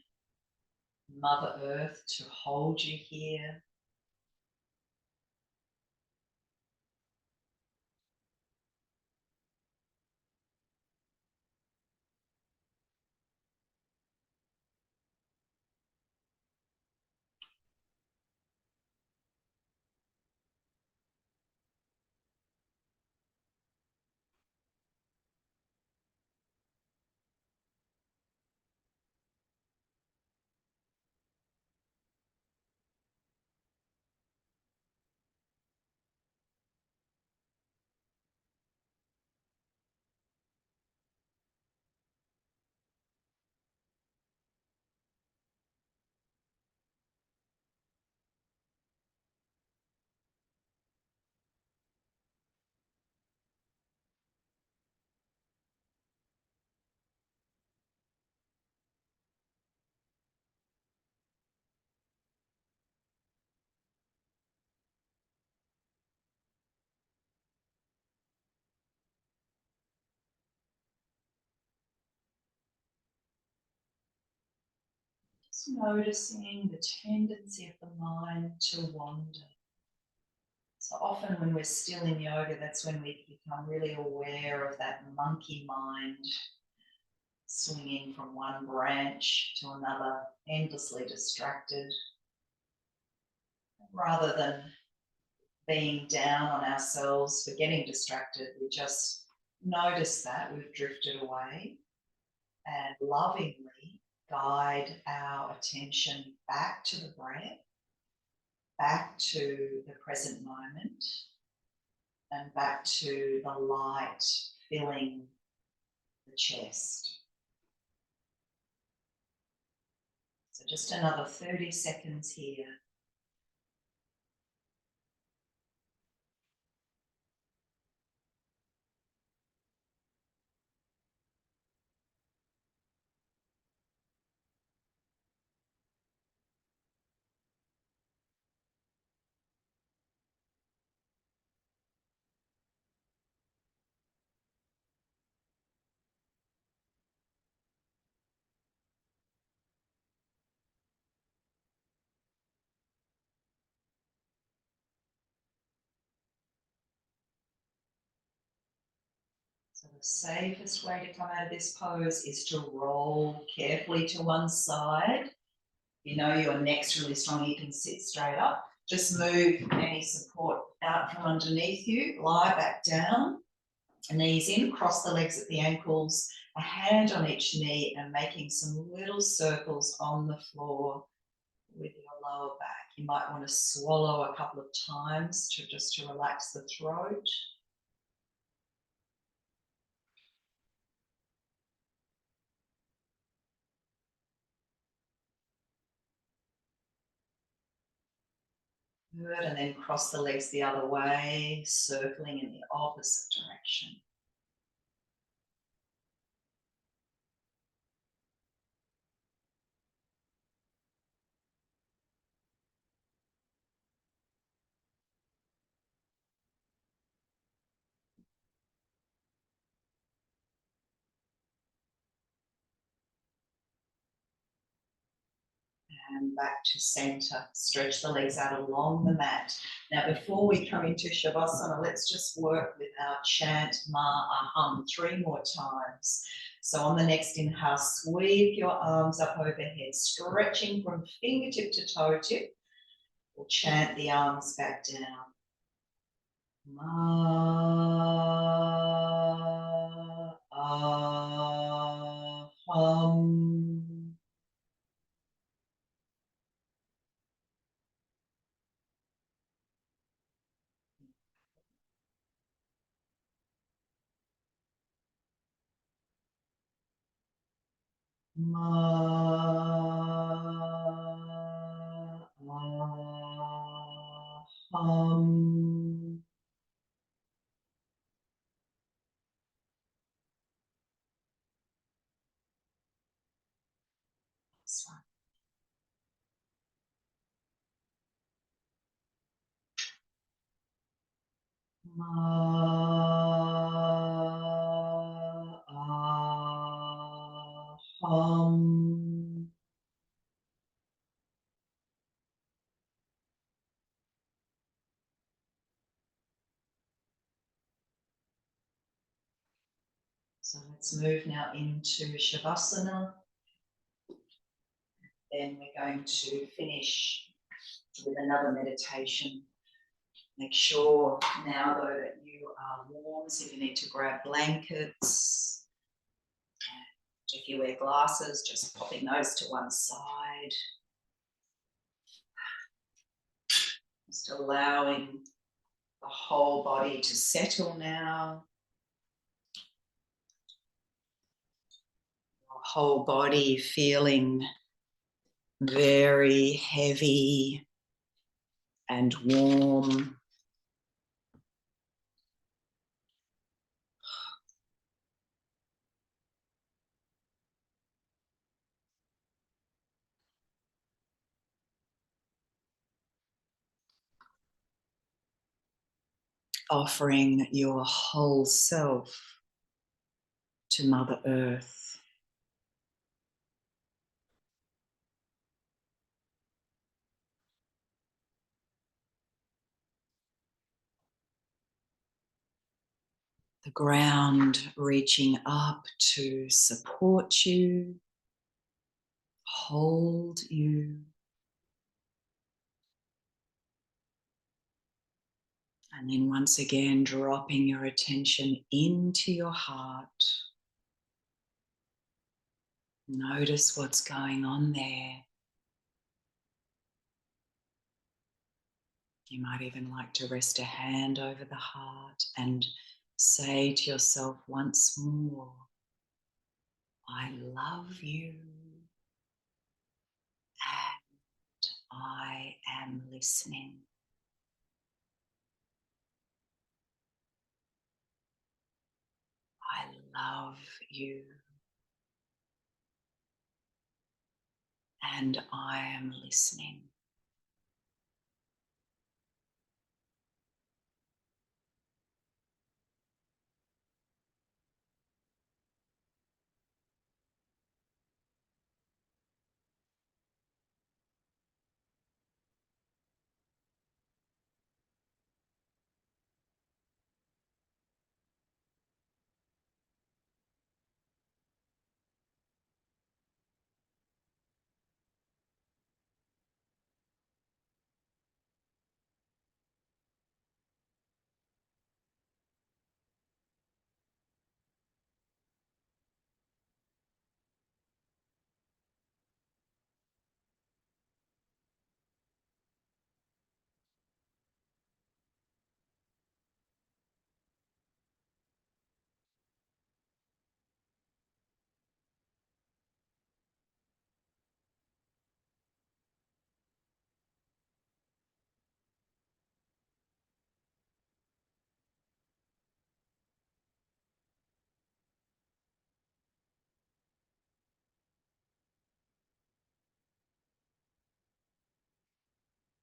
Mother Earth to hold you here. Just noticing the tendency of the mind to wander. So often when we're still in yoga, that's when we become really aware of that monkey mind swinging from one branch to another, endlessly distracted. Rather than being down on ourselves for getting distracted, we just notice that we've drifted away and lovingly guide our attention back to the breath, back to the present moment, and back to the light filling the chest. So just another 30 seconds here. So the safest way to come out of this pose is to roll carefully to one side. You know your neck's really strong, you can sit straight up. Just move any support out from underneath you, lie back down, knees in, cross the legs at the ankles, a hand on each knee and making some little circles on the floor with your lower back. You might want to swallow a couple of times just to relax the throat. Good, and then cross the legs the other way, circling in the opposite direction. And back to center. Stretch the legs out along the mat. Now, before we come into Shavasana, let's just work with our chant, Ma, Aham, 3 more times. So on the next inhale, sweep your arms up overhead, stretching from fingertip to toe tip. We'll chant the arms back down. Ma, Aham. Aham. Aham. So let's move now into Shavasana. Then we're going to finish with another meditation. Make sure now though that you are warm, so if you need to grab blankets. If you wear glasses, just popping those to one side. Just allowing the whole body to settle now. Your whole body feeling very heavy and warm. Offering your whole self to Mother Earth. The ground reaching up to support you, hold you. And then once again, dropping your attention into your heart. Notice what's going on there. You might even like to rest a hand over the heart and say to yourself once more, I love you. I am listening. I love you. And I am listening.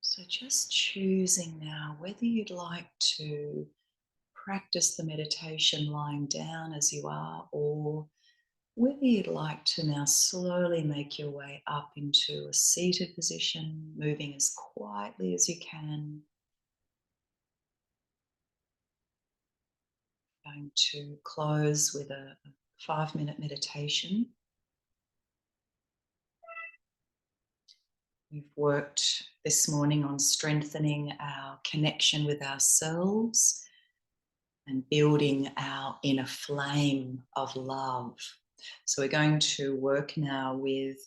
So just choosing now whether you'd like to practice the meditation lying down as you are, or whether you'd like to now slowly make your way up into a seated position, moving as quietly as you can. Going to close with a 5-minute meditation. We've worked this morning on strengthening our connection with ourselves and building our inner flame of love. So we're going to work now with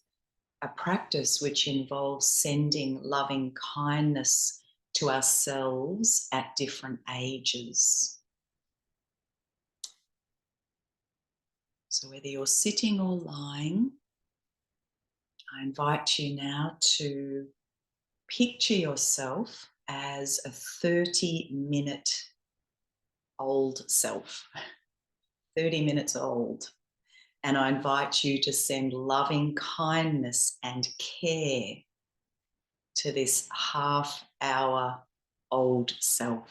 a practice which involves sending loving kindness to ourselves at different ages. So whether you're sitting or lying, I invite you now to picture yourself as a 30-minute old self, 30 minutes old. And I invite you to send loving kindness and care to this half-hour old self.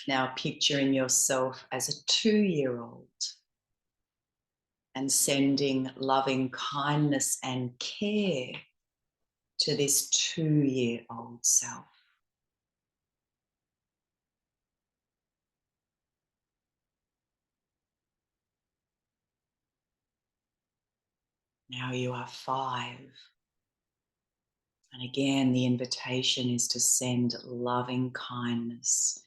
Now picturing yourself as a 2-year-old and sending loving kindness and care to this 2-year-old self. Now you are 5. And again, the invitation is to send loving kindness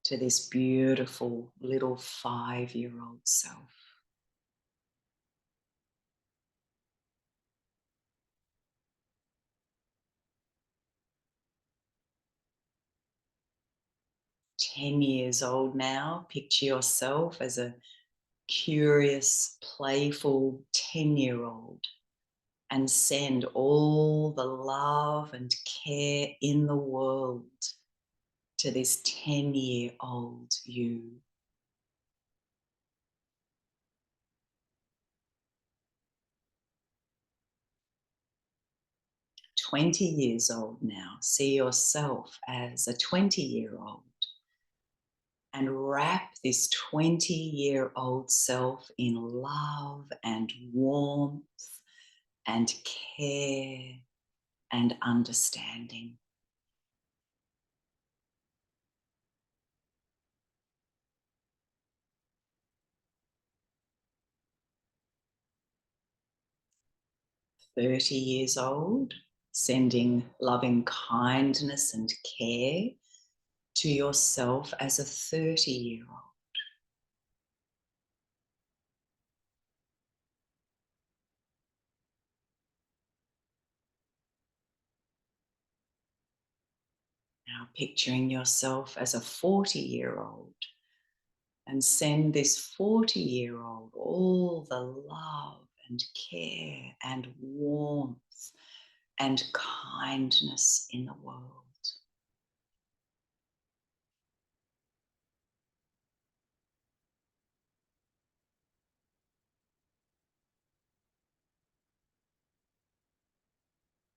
to this beautiful little 5-year-old self. Ten years old now, picture yourself as a curious, playful 10-year-old and send all the love and care in the world to this 10-year-old you. Twenty years old now, see yourself as a 20-year-old and wrap this 20-year-old self in love and warmth and care and understanding. "30 years old, sending loving kindness and care to yourself as a 30-year-old. Now picturing yourself as a 40-year-old And send this 40-year-old all the love and care and warmth and kindness in the world.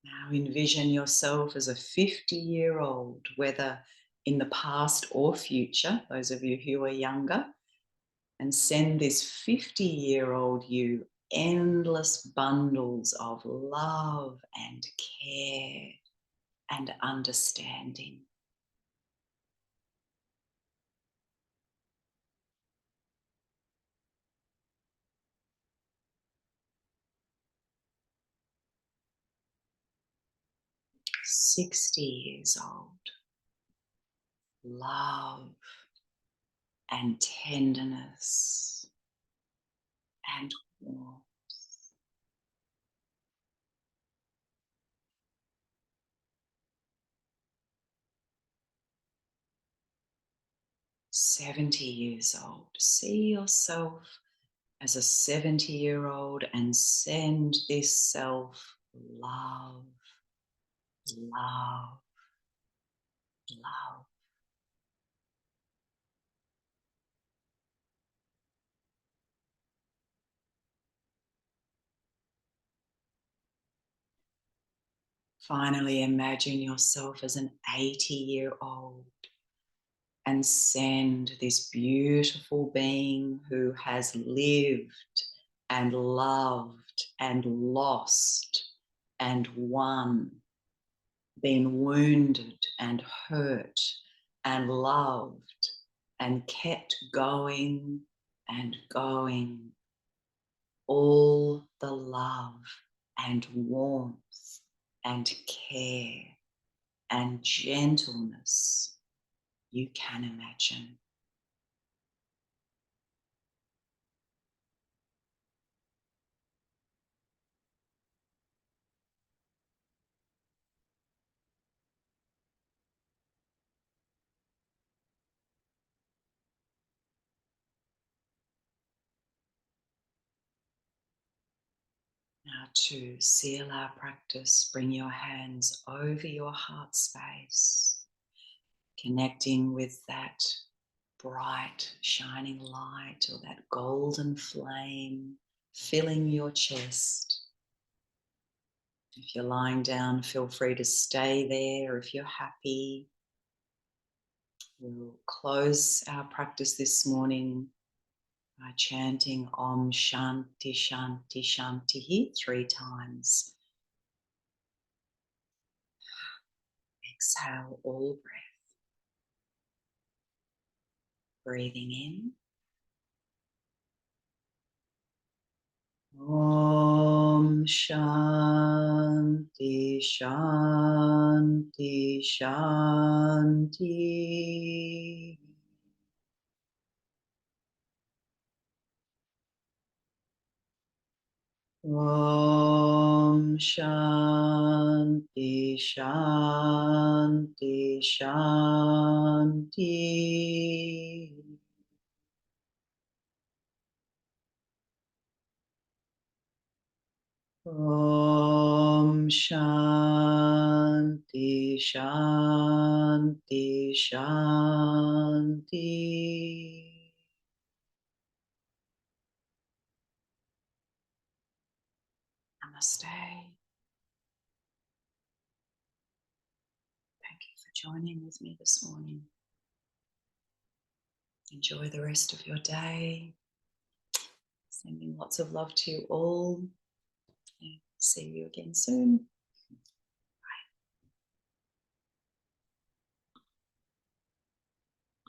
Now envision yourself as a 50-year-old, whether in the past or future, those of you who are younger, and send this 50-year-old you endless bundles of love and care and understanding. "60 years old, love and tenderness and warmth." 70 years old, see yourself as a 70-year-old and send this self love, love, love. Finally, imagine yourself as an 80-year-old and send this beautiful being who has lived and loved and lost and won, been wounded and hurt and loved and kept going and going. All the love and warmth and care and gentleness you can imagine. Now, to seal our practice, bring your hands over your heart space, connecting with that bright, shining light or that golden flame filling your chest. If you're lying down, feel free to stay there. If you're happy, we'll close our practice this morning by chanting Om Shanti Shanti Shanti 3 times. Exhale all breath. Breathing in. Om Shanti Shanti Shanti. Om Shanti Shanti Shanti. Om Shanti Shanti Shanti. Namaste. Thank you for joining with me this morning. Enjoy the rest of your day. Sending lots of love to you all. See you again soon.